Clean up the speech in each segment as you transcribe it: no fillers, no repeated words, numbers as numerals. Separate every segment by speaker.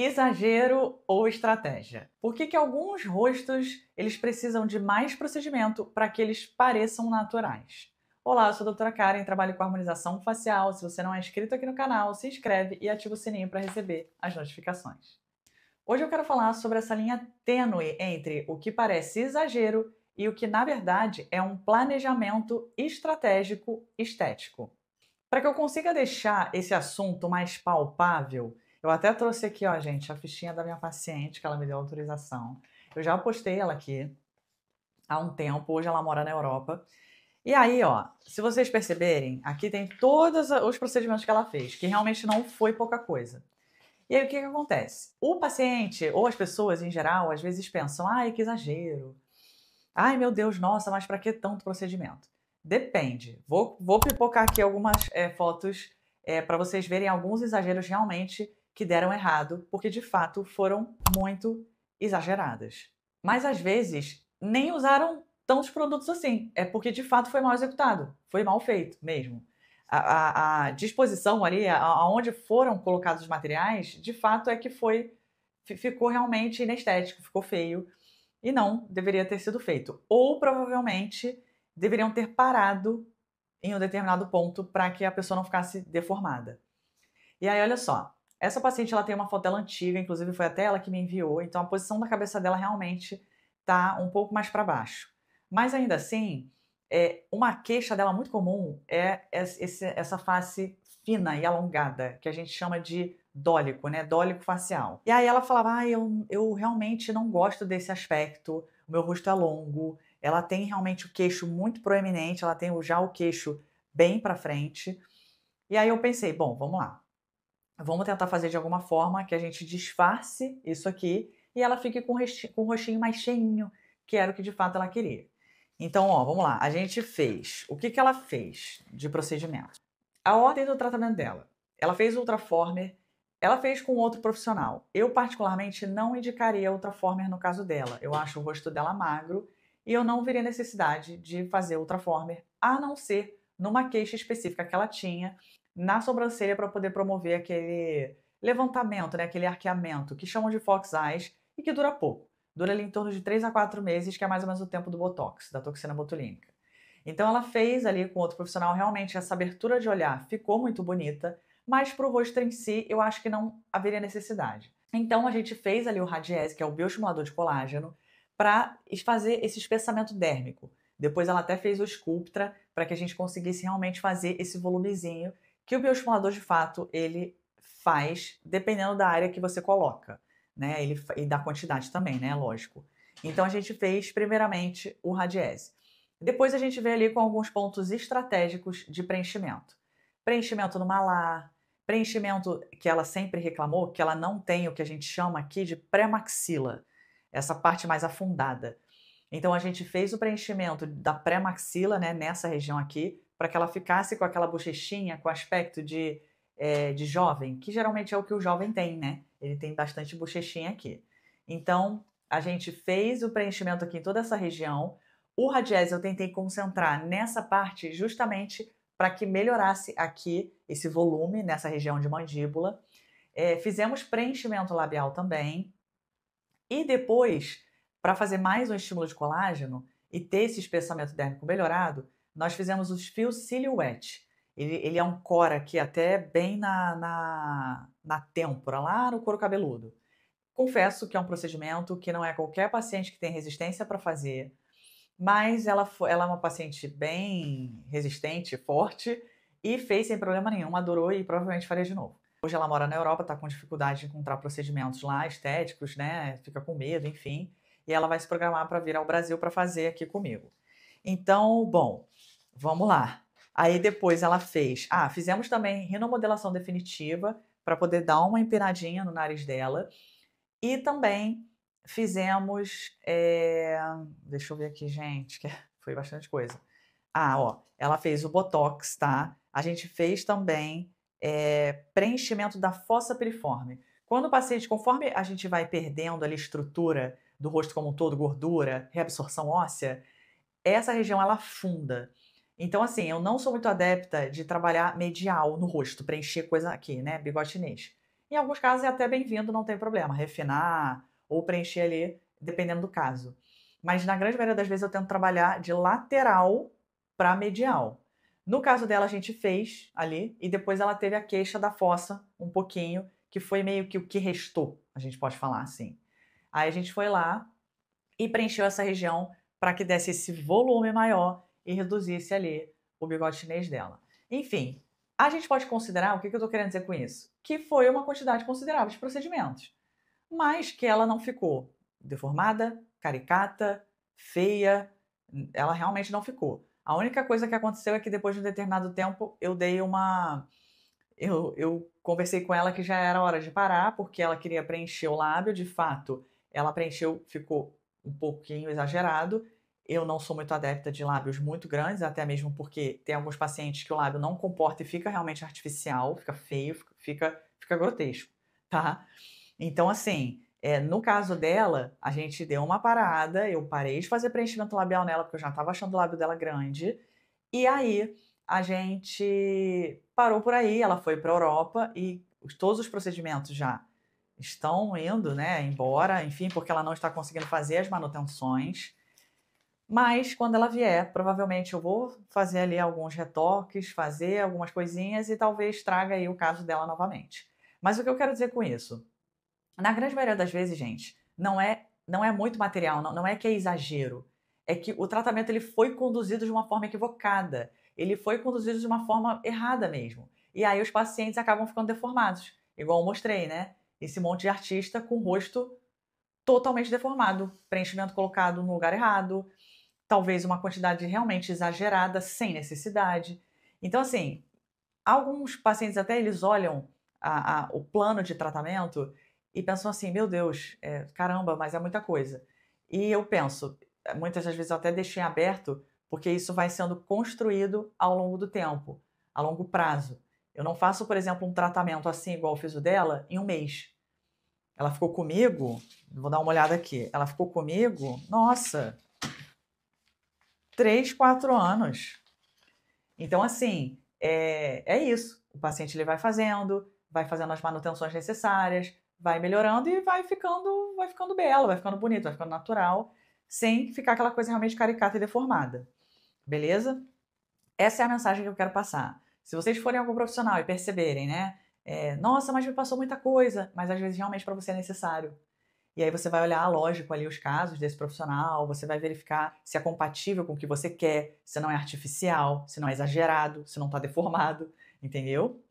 Speaker 1: Exagero ou estratégia? Por que que alguns rostos eles precisam de mais procedimento para que eles pareçam naturais? Olá, eu sou a doutora Karen, trabalho com harmonização facial. Se você não é inscrito aqui no canal, se inscreve e ativa o sininho para receber as notificações. Hoje eu quero falar sobre essa linha tênue entre o que parece exagero e o que, na verdade, é um planejamento estratégico estético. Para que eu consiga deixar esse assunto mais palpável, eu até trouxe aqui, ó, gente, a fichinha da minha paciente, que ela me deu autorização. Eu já postei ela aqui há um tempo, hoje ela mora na Europa. E aí, ó, se vocês perceberem, aqui tem todos os procedimentos que ela fez, que realmente não foi pouca coisa. E aí, o que que acontece? O paciente, ou as pessoas em geral, às vezes pensam, ai, que exagero. Ai, meu Deus, nossa, mas para que tanto procedimento? Depende. Vou pipocar aqui algumas fotos para vocês verem alguns exageros realmente que deram errado, porque de fato foram muito exageradas. Mas às vezes nem usaram tantos produtos assim. É porque de fato foi mal executado, foi mal feito mesmo. A disposição ali, aonde foram colocados os materiais, de fato é que ficou realmente inestético, ficou feio e não deveria ter sido feito. Ou provavelmente deveriam ter parado em um determinado ponto para que a pessoa não ficasse deformada. E aí, olha só, essa paciente ela tem uma foto dela antiga, inclusive foi até ela que me enviou, então a posição da cabeça dela realmente tá um pouco mais para baixo. Mas ainda assim, uma queixa dela muito comum é essa face fina e alongada, que a gente chama de dólico, né? Dólico facial. E aí ela falava, eu realmente não gosto desse aspecto, o meu rosto é longo, ela tem realmente o queixo muito proeminente, ela tem já o queixo bem para frente. E aí eu pensei, bom, vamos lá. Vamos tentar fazer de alguma forma que a gente disfarce isso aqui e ela fique com o rostinho mais cheinho, que era o que de fato ela queria. Então, ó, vamos lá. A gente fez. O que que ela fez de procedimento? A ordem do tratamento dela. Ela fez Ultraformer, ela fez com outro profissional. Eu, particularmente, não indicaria Ultraformer no caso dela. Eu acho o rosto dela magro e eu não veria necessidade de fazer Ultraformer, a não ser numa queixa específica que ela tinha na sobrancelha para poder promover aquele levantamento, né, aquele arqueamento que chamam de Fox Eyes e que dura pouco. Dura ali em torno de 3 a 4 meses, que é mais ou menos o tempo do Botox, da toxina botulínica. Então ela fez ali com outro profissional, realmente essa abertura de olhar ficou muito bonita, mas para o rosto em si eu acho que não haveria necessidade. Então a gente fez ali o Radiese, que é o bioestimulador de colágeno, para fazer esse espessamento dérmico. Depois ela até fez o Sculptra para que a gente conseguisse realmente fazer esse volumezinho que o bioestimulador de fato ele faz dependendo da área que você coloca, né? E da quantidade também, né? Lógico. Então a gente fez primeiramente o Radiese. Depois a gente vê ali com alguns pontos estratégicos de preenchimento. Preenchimento no malar, preenchimento que ela sempre reclamou, que ela não tem o que a gente chama aqui de pré-maxila, essa parte mais afundada. Então a gente fez o preenchimento da pré-maxila, né, nessa região aqui, para que ela ficasse com aquela bochechinha, com aspecto de jovem, que geralmente é o que o jovem tem, né? Ele tem bastante bochechinha aqui. Então a gente fez o preenchimento aqui em toda essa região. O Radiese eu tentei concentrar nessa parte justamente para que melhorasse aqui esse volume nessa região de mandíbula. Fizemos preenchimento labial também. E depois, para fazer mais um estímulo de colágeno e ter esse espessamento dérmico melhorado, nós fizemos os fios Silhouette. Ele é um core aqui até bem na têmpora, lá no couro cabeludo. Confesso que é um procedimento que não é qualquer paciente que tem resistência para fazer, mas ela é uma paciente bem resistente, forte, e fez sem problema nenhum, adorou e provavelmente faria de novo. Hoje ela mora na Europa, está com dificuldade de encontrar procedimentos lá estéticos, né? Fica com medo, enfim. E ela vai se programar para vir ao Brasil para fazer aqui comigo. Então, bom, vamos lá. Aí depois ela fez. Fizemos também rinomodelação definitiva para poder dar uma empinadinha no nariz dela. E também fizemos. Deixa eu ver aqui, gente, que foi bastante coisa. Ó, ela fez o Botox, tá? A gente fez também preenchimento da fossa piriforme. Quando o paciente, conforme a gente vai perdendo ali estrutura do rosto como um todo, gordura, reabsorção óssea, essa região ela afunda. Então, assim, eu não sou muito adepta de trabalhar medial no rosto, preencher coisa aqui, né? Bigode chinês. Em alguns casos é até bem-vindo, não tem problema, refinar ou preencher ali, dependendo do caso. Mas na grande maioria das vezes eu tento trabalhar de lateral para medial. No caso dela, a gente fez ali e depois ela teve a queixa da fossa um pouquinho, que foi meio que o que restou, a gente pode falar assim. Aí a gente foi lá e preencheu essa região para que desse esse volume maior e reduzisse ali o bigode chinês dela. Enfim, a gente pode considerar, o que eu estou querendo dizer com isso? Que foi uma quantidade considerável de procedimentos, mas que ela não ficou deformada, caricata, feia, ela realmente não ficou. A única coisa que aconteceu é que depois de um determinado tempo eu dei uma. Eu conversei com ela que já era hora de parar, porque ela queria preencher o lábio, de fato, ela preencheu, ficou um pouquinho exagerado. Eu não sou muito adepta de lábios muito grandes, até mesmo porque tem alguns pacientes que o lábio não comporta e fica realmente artificial, fica feio, fica grotesco, tá? Então, assim, no caso dela, a gente deu uma parada, eu parei de fazer preenchimento labial nela, porque eu já estava achando o lábio dela grande, e aí a gente parou por aí, ela foi para a Europa e todos os procedimentos já estão indo, né, embora, enfim, porque ela não está conseguindo fazer as manutenções. Mas quando ela vier, provavelmente eu vou fazer ali alguns retoques, fazer algumas coisinhas e talvez traga aí o caso dela novamente. Mas o que eu quero dizer com isso? Na grande maioria das vezes, gente, não é muito material, não é que é exagero. É que o tratamento ele foi conduzido de uma forma equivocada. Ele foi conduzido de uma forma errada mesmo. E aí os pacientes acabam ficando deformados. Igual eu mostrei, né? Esse monte de artista com o rosto totalmente deformado. Preenchimento colocado no lugar errado. Talvez uma quantidade realmente exagerada, sem necessidade. Então, assim, alguns pacientes até eles olham o plano de tratamento e pensam assim, meu Deus, caramba, mas é muita coisa. E eu penso, muitas das vezes eu até deixei aberto, porque isso vai sendo construído ao longo do tempo, a longo prazo. Eu não faço, por exemplo, um tratamento assim, igual eu fiz o dela, em um mês. Ela ficou comigo, vou dar uma olhada aqui, ela ficou comigo, nossa, 3, 4 anos. Então, assim, é isso. O paciente ele vai fazendo as manutenções necessárias, vai melhorando e vai ficando belo, vai ficando bonito, vai ficando natural, sem ficar aquela coisa realmente caricata e deformada. Beleza? Essa é a mensagem que eu quero passar. Se vocês forem algum profissional e perceberem, né? Nossa, mas me passou muita coisa, mas às vezes realmente para você é necessário. E aí você vai olhar, lógico, ali os casos desse profissional, você vai verificar se é compatível com o que você quer, se não é artificial, se não é exagerado, se não está deformado, entendeu?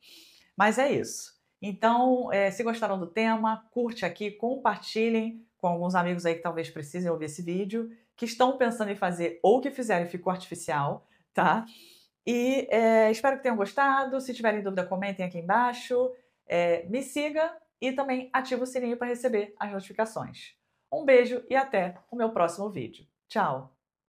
Speaker 1: Mas é isso. Então, se gostaram do tema, curte aqui, compartilhem com alguns amigos aí que talvez precisem ouvir esse vídeo, que estão pensando em fazer ou que fizeram e ficou artificial, tá? E espero que tenham gostado. Se tiverem dúvida, comentem aqui embaixo. Me siga e também ativa o sininho para receber as notificações. Um beijo e até o meu próximo vídeo. Tchau!